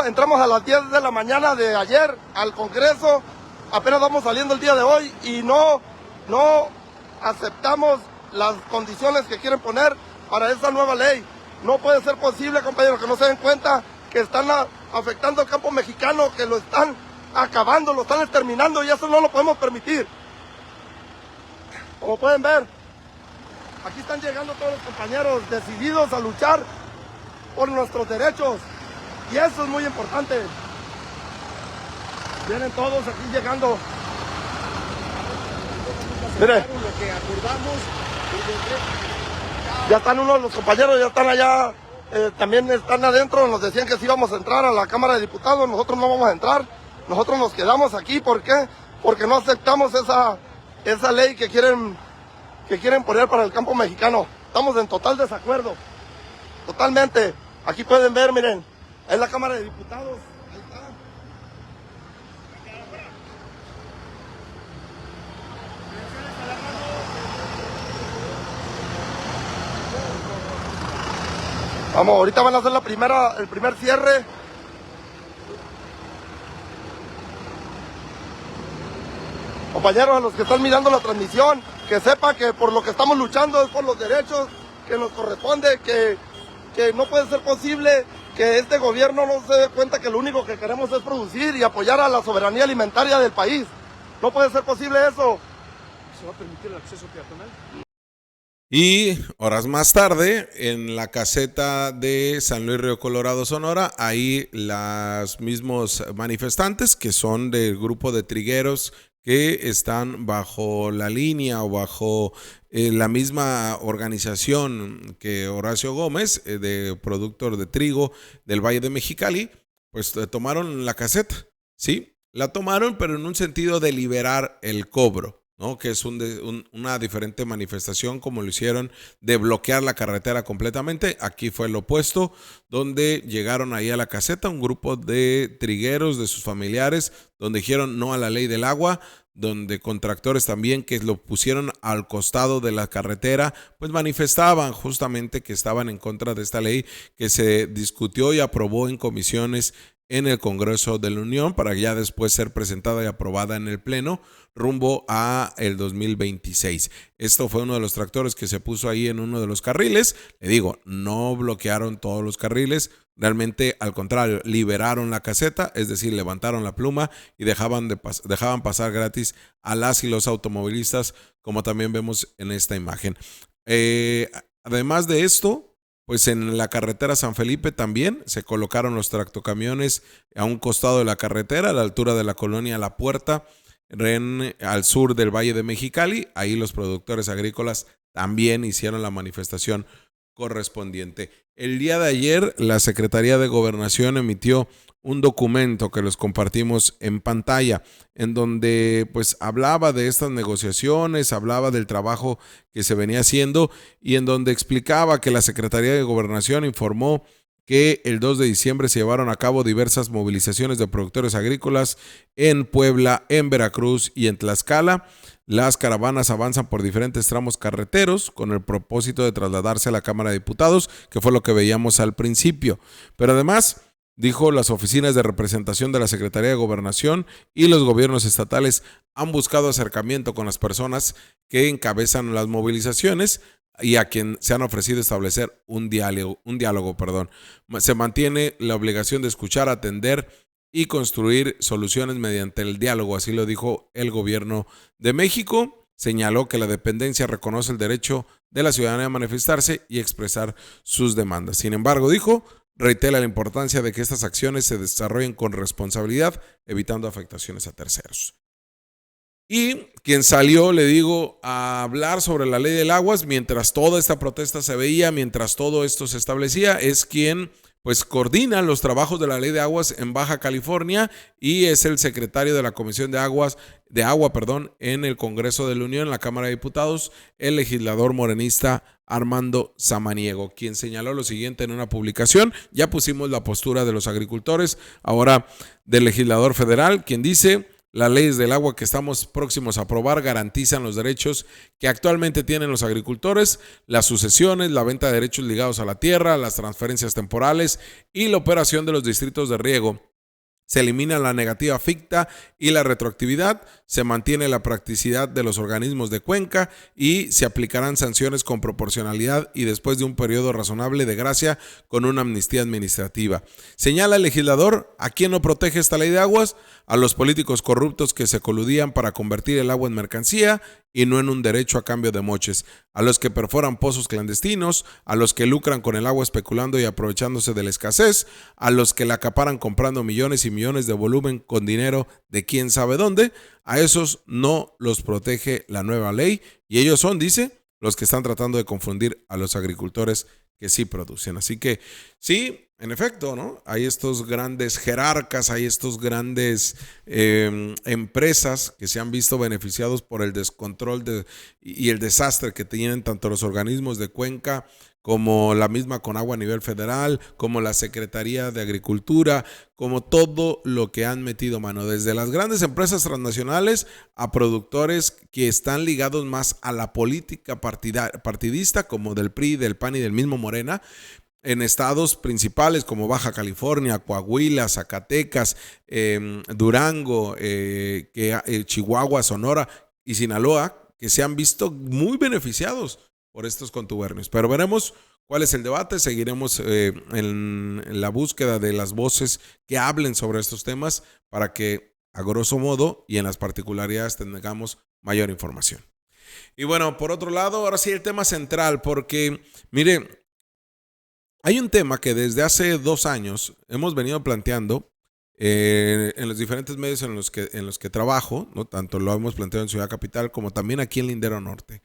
entramos a las 10 de la mañana de ayer al Congreso, apenas vamos saliendo el día de hoy, y no aceptamos las condiciones que quieren poner para esta nueva ley. No puede ser posible, compañeros, que no se den cuenta que están afectando al campo mexicano, que lo están acabando, lo están exterminando, y eso no lo podemos permitir. Como pueden ver, aquí están llegando todos los compañeros decididos a luchar por nuestros derechos, y eso es muy importante. Vienen todos aquí llegando. Mire, lo que acordamos, ya están unos de los compañeros, ya están allá, también están adentro. Nos decían que sí íbamos a entrar a la Cámara de Diputados. Nosotros no vamos a entrar, nosotros nos quedamos aquí. ¿Por qué? Porque no aceptamos esa ley que quieren poner para el campo mexicano. Estamos en total desacuerdo, totalmente. Aquí pueden ver, miren, es la Cámara de Diputados. Ahí está. Vamos, ahorita van a hacer el primer cierre. Compañeros, a los que están mirando la transmisión, que sepa que por lo que estamos luchando es por los derechos que nos corresponde, que no puede ser posible que este gobierno no se dé cuenta que lo único que queremos es producir y apoyar a la soberanía alimentaria del país. No puede ser posible eso. ¿Se va a permitir el acceso peatonal? Y horas más tarde, en la caseta de San Luis Río Colorado, Sonora, ahí los mismos manifestantes, que son del grupo de trigueros que están bajo la línea o bajo la misma organización que Horacio Gómez, de productor de trigo del Valle de Mexicali, pues tomaron la caseta, ¿sí? La tomaron, pero en un sentido de liberar el cobro, ¿no? Que es una diferente manifestación, como lo hicieron, de bloquear la carretera completamente. Aquí fue lo opuesto, donde llegaron ahí a la caseta un grupo de trigueros, de sus familiares, donde dijeron no a la ley del agua, donde con tractores también que lo pusieron al costado de la carretera, pues manifestaban justamente que estaban en contra de esta ley que se discutió y aprobó en comisiones en el Congreso de la Unión para ya después ser presentada y aprobada en el Pleno rumbo a el 2026. Esto fue uno de los tractores que se puso ahí en uno de los carriles. Le digo, no bloquearon todos los carriles, realmente al contrario, liberaron la caseta, es decir, levantaron la pluma y dejaban pasar gratis a las y los automovilistas, como también vemos en esta imagen. Además de esto, pues en la carretera San Felipe también se colocaron los tractocamiones a un costado de la carretera, a la altura de la colonia La Puerta, al sur del Valle de Mexicali. Ahí los productores agrícolas también hicieron la manifestación correspondiente. El día de ayer, la Secretaría de Gobernación emitió un documento que los compartimos en pantalla, en donde pues hablaba de estas negociaciones, hablaba del trabajo que se venía haciendo y en donde explicaba que la Secretaría de Gobernación informó que el 2 de diciembre se llevaron a cabo diversas movilizaciones de productores agrícolas en Puebla, en Veracruz y en Tlaxcala. Las caravanas avanzan por diferentes tramos carreteros con el propósito de trasladarse a la Cámara de Diputados, que fue lo que veíamos al principio. Pero además, dijo, las oficinas de representación de la Secretaría de Gobernación y los gobiernos estatales han buscado acercamiento con las personas que encabezan las movilizaciones y a quien se han ofrecido establecer un diálogo. Se mantiene la obligación de escuchar, atender y construir soluciones mediante el diálogo, así lo dijo el gobierno de México. Señaló que la dependencia reconoce el derecho de la ciudadanía a manifestarse y expresar sus demandas. Sin embargo, dijo, reitera la importancia de que estas acciones se desarrollen con responsabilidad, evitando afectaciones a terceros. Y quien salió, le digo, a hablar sobre la ley del agua, mientras toda esta protesta se veía, mientras todo esto se establecía, es quien pues coordina los trabajos de la ley de aguas en Baja California y es el secretario de la Comisión de Agua, en el Congreso de la Unión, en la Cámara de Diputados, el legislador morenista Armando Samaniego, quien señaló lo siguiente en una publicación. Ya pusimos la postura de los agricultores, ahora del legislador federal, quien dice: las leyes del agua que estamos próximos a aprobar garantizan los derechos que actualmente tienen los agricultores, las sucesiones, la venta de derechos ligados a la tierra, las transferencias temporales y la operación de los distritos de riego. Se elimina la negativa ficta y la retroactividad, se mantiene la practicidad de los organismos de cuenca y se aplicarán sanciones con proporcionalidad y después de un periodo razonable de gracia con una amnistía administrativa. Señala el legislador: ¿a quién no protege esta ley de aguas? A los políticos corruptos que se coludían para convertir el agua en mercancía y no en un derecho a cambio de moches, a los que perforan pozos clandestinos, a los que lucran con el agua especulando y aprovechándose de la escasez, a los que la acaparan comprando millones y millones de volumen con dinero de quién sabe dónde. A esos no los protege la nueva ley y ellos son, dice, los que están tratando de confundir a los agricultores que sí producen. Así que sí, en efecto, ¿no? Hay estos grandes jerarcas, hay estos grandes empresas que se han visto beneficiados por el descontrol y el desastre que tienen tanto los organismos de cuenca como la misma Conagua a nivel federal, como la Secretaría de Agricultura, como todo lo que han metido mano, desde las grandes empresas transnacionales a productores que están ligados más a la política partidista, como del PRI, del PAN y del mismo Morena, en estados principales como Baja California, Coahuila, Zacatecas, Durango, Chihuahua, Sonora y Sinaloa, que se han visto muy beneficiados por estos contubernios. Pero veremos cuál es el debate, seguiremos en la búsqueda de las voces que hablen sobre estos temas para que, a grosso modo y en las particularidades, tengamos mayor información. Y bueno, por otro lado, ahora sí el tema central, porque, mire, hay un tema que desde hace 2 años hemos venido planteando en los diferentes medios en los que trabajo, ¿no? Tanto lo hemos planteado en Ciudad Capital como también aquí en Lindero Norte.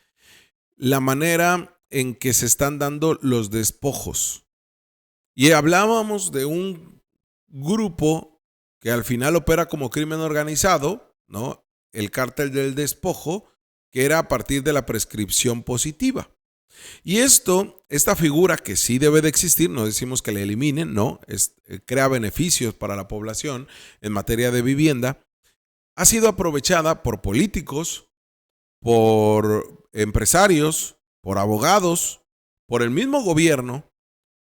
La manera en que se están dando los despojos. Y hablábamos de un grupo que al final opera como crimen organizado, ¿no? El cártel del despojo, que era a partir de la prescripción positiva. Y esta figura que sí debe de existir, no decimos que la eliminen, no, crea beneficios para la población en materia de vivienda, ha sido aprovechada por políticos, por empresarios, por abogados, por el mismo gobierno,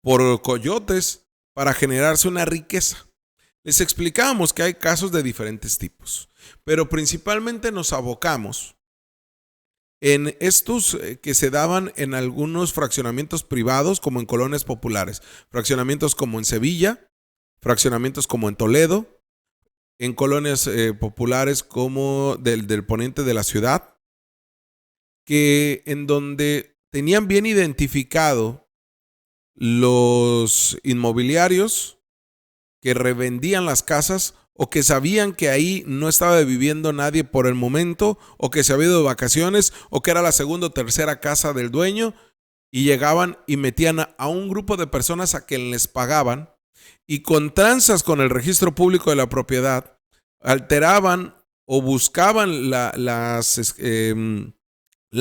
por coyotes, para generarse una riqueza. Les explicábamos que hay casos de diferentes tipos, pero principalmente nos abocamos en estos que se daban en algunos fraccionamientos privados, como en colonias populares, fraccionamientos como en Sevilla, fraccionamientos como en Toledo, en colonias populares como del poniente de la ciudad, que en donde tenían bien identificado los inmobiliarios que revendían las casas o que sabían que ahí no estaba viviendo nadie por el momento, o que se había ido de vacaciones, o que era la segunda o tercera casa del dueño, y llegaban y metían a un grupo de personas a quien les pagaban, y con tranzas con el registro público de la propiedad, alteraban o buscaban la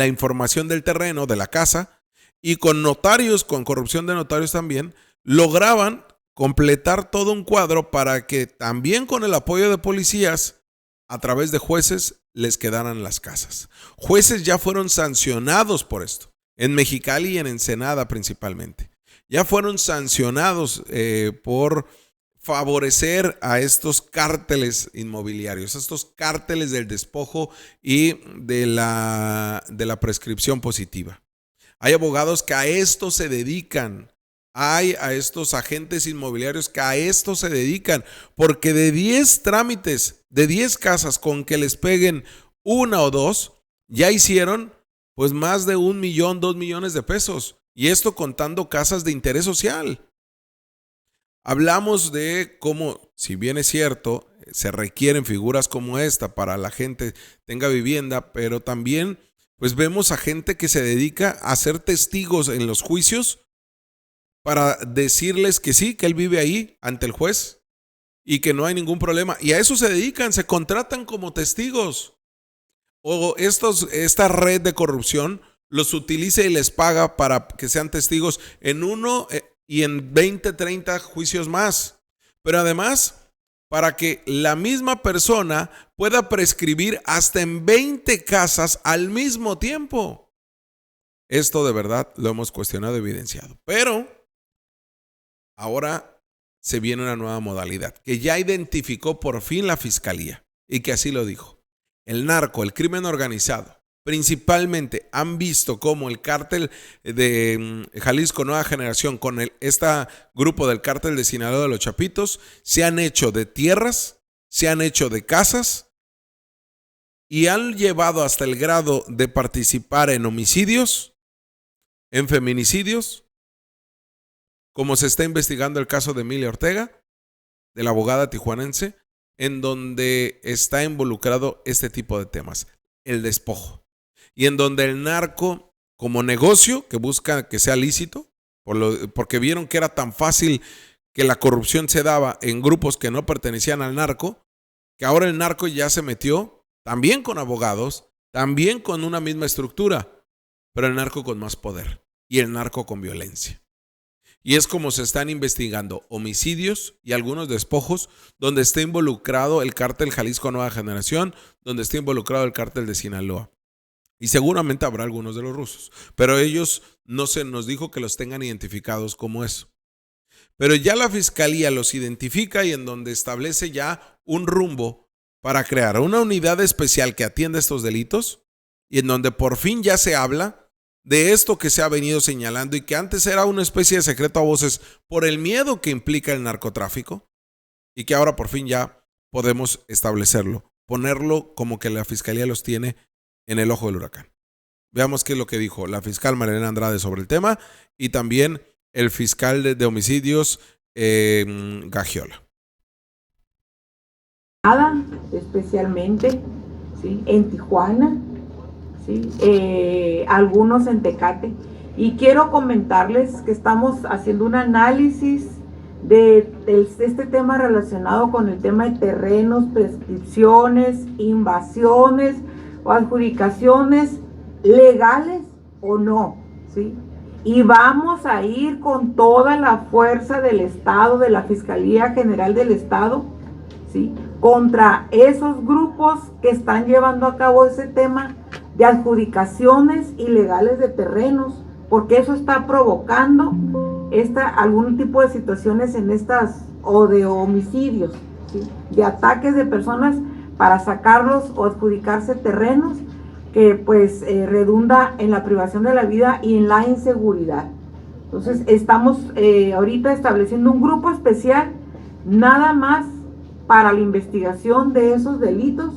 información del terreno, de la casa, y con notarios, con corrupción de notarios también, lograban completar todo un cuadro para que también con el apoyo de policías, a través de jueces, les quedaran las casas. Jueces ya fueron sancionados por esto, en Mexicali y en Ensenada principalmente. Ya fueron sancionados por favorecer a estos cárteles inmobiliarios, a estos cárteles del despojo y de la prescripción positiva. Hay abogados que a esto se dedican. Hay a estos agentes inmobiliarios que a esto se dedican, porque de 10 trámites, de 10 casas con que les peguen 1 o 2, ya hicieron pues más de 1 millón, 2 millones de pesos. Y esto contando casas de interés social. Hablamos de cómo, si bien es cierto, se requieren figuras como esta para la gente tenga vivienda, pero también pues vemos a gente que se dedica a ser testigos en los juicios para decirles que sí, que él vive ahí ante el juez y que no hay ningún problema. Y a eso se dedican, se contratan como testigos. O esta red de corrupción los utiliza y les paga para que sean testigos en uno y en 20, 30 juicios más. Pero además, para que la misma persona pueda prescribir hasta en 20 casas al mismo tiempo. Esto de verdad lo hemos cuestionado y evidenciado. Pero ahora se viene una nueva modalidad que ya identificó por fin la fiscalía y que así lo dijo. El narco, el crimen organizado, principalmente han visto cómo el cártel de Jalisco Nueva Generación con este grupo del cártel de Sinaloa de los Chapitos se han hecho de tierras, se han hecho de casas y han llevado hasta el grado de participar en homicidios, en feminicidios, como se está investigando el caso de Emilia Ortega, de la abogada tijuanense, en donde está involucrado este tipo de temas, el despojo. Y en donde el narco, como negocio, que busca que sea lícito, porque vieron que era tan fácil que la corrupción se daba en grupos que no pertenecían al narco, que ahora el narco ya se metió, también con abogados, también con una misma estructura, pero el narco con más poder y el narco con violencia. Y es como se están investigando homicidios y algunos despojos donde está involucrado el cártel Jalisco Nueva Generación, donde está involucrado el cártel de Sinaloa. Y seguramente habrá algunos de los rusos, pero ellos no se nos dijo que los tengan identificados como eso. Pero ya la fiscalía los identifica y en donde establece ya un rumbo para crear una unidad especial que atienda estos delitos y en donde por fin ya se habla de esto que se ha venido señalando y que antes era una especie de secreto a voces por el miedo que implica el narcotráfico y que ahora por fin ya podemos establecerlo, ponerlo como que la fiscalía los tiene en el ojo del huracán. Veamos qué es lo que dijo la fiscal Marilena Andrade sobre el tema y también el fiscal de homicidios Gagiola. Especialmente, ¿sí?, en Tijuana, ¿sí?, algunos en Tecate. Y quiero comentarles que estamos haciendo un análisis de este tema relacionado con el tema de terrenos, prescripciones, invasiones o adjudicaciones legales o no, ¿sí? Y vamos a ir con toda la fuerza del Estado, de la Fiscalía General del Estado, ¿sí?, contra esos grupos que están llevando a cabo ese tema de adjudicaciones ilegales de terrenos, porque eso está provocando algún tipo de situaciones en estas, o de homicidios, ¿sí?, de ataques de personas para sacarlos o adjudicarse terrenos que pues redunda en la privación de la vida y en la inseguridad. Entonces estamos ahorita estableciendo un grupo especial nada más para la investigación de esos delitos,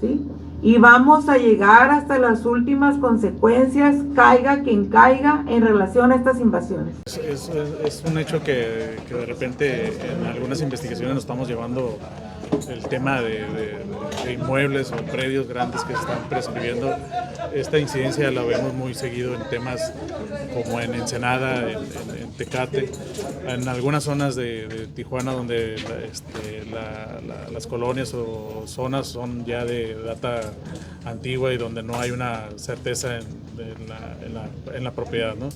¿sí? Y vamos a llegar hasta las últimas consecuencias, caiga quien caiga, en relación a estas invasiones. Es un hecho que de repente en algunas investigaciones nos estamos llevando el tema de inmuebles o predios grandes que se están prescribiendo. Esta incidencia la vemos muy seguido en temas como en Ensenada, en Tecate, en algunas zonas de Tijuana donde las colonias o zonas son ya de data antigua y donde no hay una certeza en la propiedad, ¿no?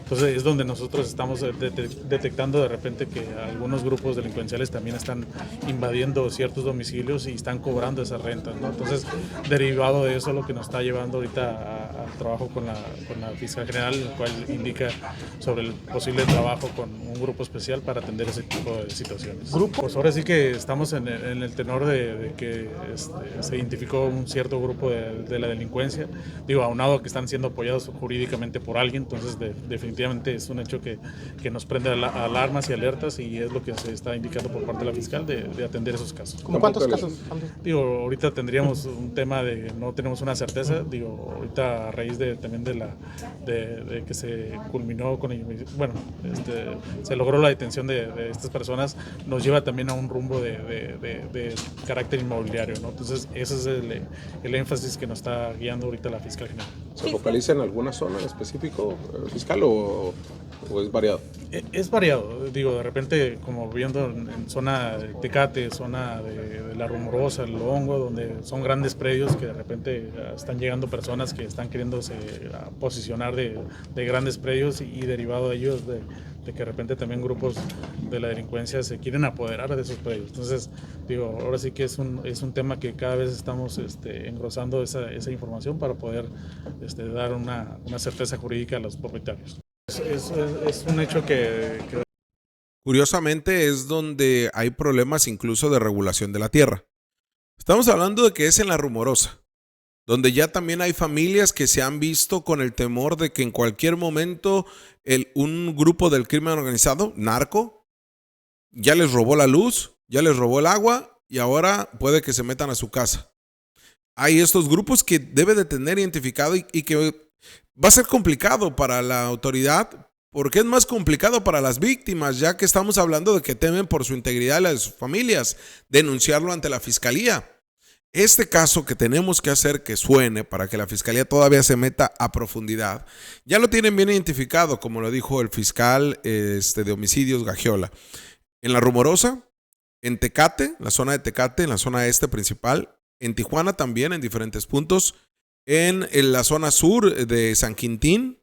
Entonces es donde nosotros estamos detectando de repente que algunos grupos delincuenciales también están invadiendo ciertos domicilios y están cobrando esas rentas, ¿no? Entonces, derivado de eso, lo que nos está llevando ahorita al trabajo con la Fiscal General, el cual indica sobre el posible trabajo con un grupo especial para atender ese tipo de situaciones. Pues ahora sí que estamos en el tenor de que se identificó un cierto grupo de la delincuencia, digo, aunado a que están siendo apoyados jurídicamente por alguien, entonces definitivamente es un hecho que nos prende alarmas y alertas y es lo que se está indicando por parte de la fiscal de atender esos casos. ¿Cómo cuántos casos? Digo, ahorita tendríamos un tema de no tenemos una certeza, digo, ahorita a raíz también de que se culminó con se logró la detención de estas personas, nos lleva también a un rumbo de carácter inmobiliario, ¿no? Entonces ese es el énfasis que nos está guiando ahorita la fiscal general. ¿Se focaliza en alguna zona en específico, fiscal, o es variado? Es variado, digo, de repente como viendo en zona de Tecate, zona de La Rumorosa, el Hongo, donde son grandes predios que de repente están llegando personas que están queriéndose posicionar de grandes predios y derivado de ellos de que de repente también grupos de la delincuencia se quieren apoderar de esos predios. Entonces, digo, ahora sí que es un tema que cada vez estamos engrosando esa información para poder dar una certeza jurídica a los propietarios. Es un hecho que... Curiosamente es donde hay problemas incluso de regulación de la tierra. Estamos hablando de que es en La Rumorosa, donde ya también hay familias que se han visto con el temor de que en cualquier momento un grupo del crimen organizado, narco, ya les robó la luz, ya les robó el agua y ahora puede que se metan a su casa. Hay estos grupos que debe de tener identificado y que va a ser complicado para la autoridad, porque es más complicado para las víctimas, ya que estamos hablando de que temen por su integridad y la de sus familias, denunciarlo ante la fiscalía. Este caso que tenemos que hacer que suene para que la fiscalía todavía se meta a profundidad, ya lo tienen bien identificado, como lo dijo el fiscal de homicidios Gagiola. En La Rumorosa, en Tecate, la zona de Tecate, en la zona este principal, en Tijuana también, en diferentes puntos, en la zona sur de San Quintín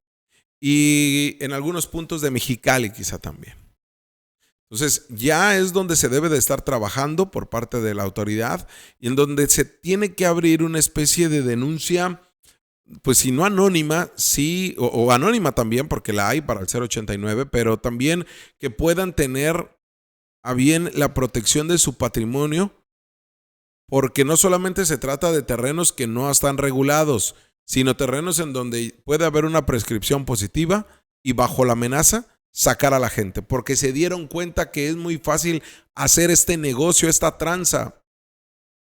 y en algunos puntos de Mexicali quizá también. Entonces ya es donde se debe de estar trabajando por parte de la autoridad y en donde se tiene que abrir una especie de denuncia, pues si no anónima, sí, o anónima también, porque la hay para el 089, pero también que puedan tener a bien la protección de su patrimonio, porque no solamente se trata de terrenos que no están regulados, sino terrenos en donde puede haber una prescripción positiva y bajo la amenaza sacar a la gente, porque se dieron cuenta que es muy fácil hacer este negocio, esta tranza,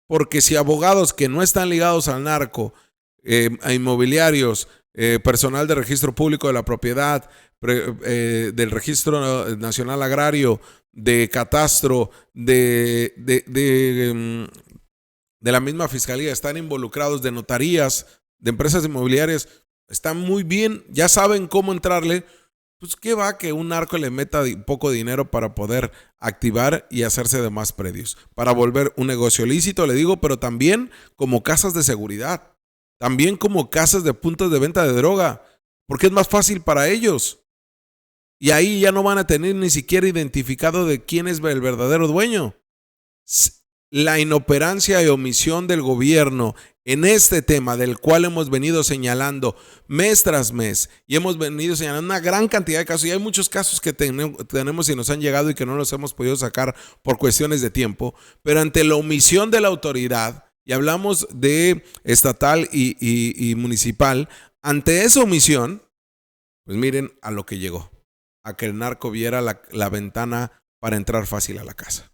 porque si abogados que no están ligados al narco, a inmobiliarios, personal de registro público de la propiedad, del Registro Nacional Agrario, de Catastro, de la misma Fiscalía, están involucrados, de notarías, de empresas inmobiliarias, están muy bien, ya saben cómo entrarle. Pues qué va que un narco le meta poco dinero para poder activar y hacerse de más predios, para volver un negocio lícito, le digo, pero también como casas de seguridad, también como casas de puntos de venta de droga, porque es más fácil para ellos. Y ahí ya no van a tener ni siquiera identificado de quién es el verdadero dueño. La inoperancia y omisión del gobierno en este tema, del cual hemos venido señalando mes tras mes, y hemos venido señalando una gran cantidad de casos, y hay muchos casos que tenemos y nos han llegado y que no los hemos podido sacar por cuestiones de tiempo, pero ante la omisión de la autoridad, y hablamos de estatal y municipal, ante esa omisión, pues miren a lo que llegó, a que el narco viera la ventana para entrar fácil a la casa.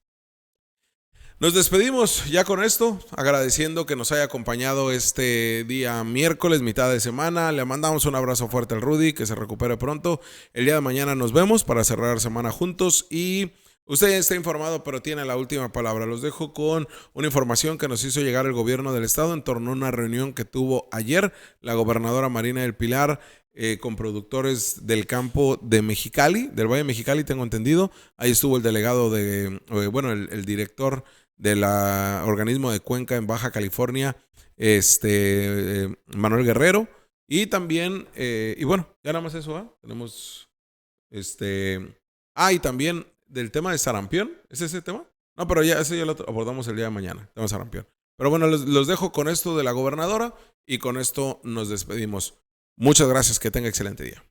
Nos despedimos ya con esto, agradeciendo que nos haya acompañado este día miércoles, mitad de semana. Le mandamos un abrazo fuerte al Rudy, que se recupere pronto. El día de mañana nos vemos para cerrar semana juntos y usted ya está informado, pero tiene la última palabra. Los dejo con una información que nos hizo llegar el gobierno del estado en torno a una reunión que tuvo ayer la gobernadora Marina del Pilar con productores del campo de Mexicali, del Valle de Mexicali, tengo entendido. Ahí estuvo el delegado el director del organismo de Cuenca en Baja California, Manuel Guerrero, y también, y bueno, ya nada más eso, tenemos, y también del tema de sarampión, ¿es ese tema? No, pero ya ese ya lo abordamos el día de mañana, tema de sarampión. Pero bueno, los dejo con esto de la gobernadora y con esto nos despedimos. Muchas gracias, que tenga excelente día.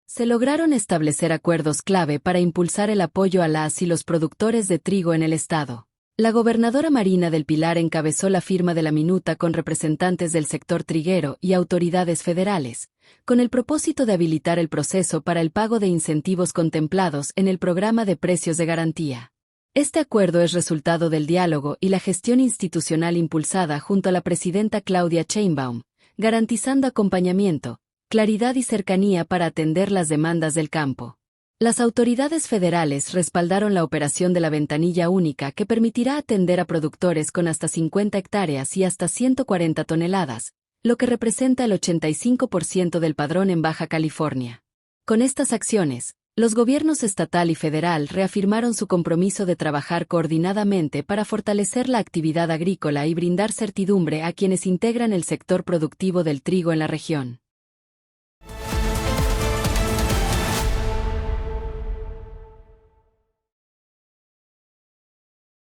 Se lograron establecer acuerdos clave para impulsar el apoyo a las y los productores de trigo en el estado. La gobernadora Marina del Pilar encabezó la firma de la minuta con representantes del sector triguero y autoridades federales, con el propósito de habilitar el proceso para el pago de incentivos contemplados en el programa de precios de garantía. Este acuerdo es resultado del diálogo y la gestión institucional impulsada junto a la presidenta Claudia Sheinbaum, garantizando acompañamiento, claridad y cercanía para atender las demandas del campo. Las autoridades federales respaldaron la operación de la ventanilla única que permitirá atender a productores con hasta 50 hectáreas y hasta 140 toneladas, lo que representa el 85% del padrón en Baja California. Con estas acciones, los gobiernos estatal y federal reafirmaron su compromiso de trabajar coordinadamente para fortalecer la actividad agrícola y brindar certidumbre a quienes integran el sector productivo del trigo en la región.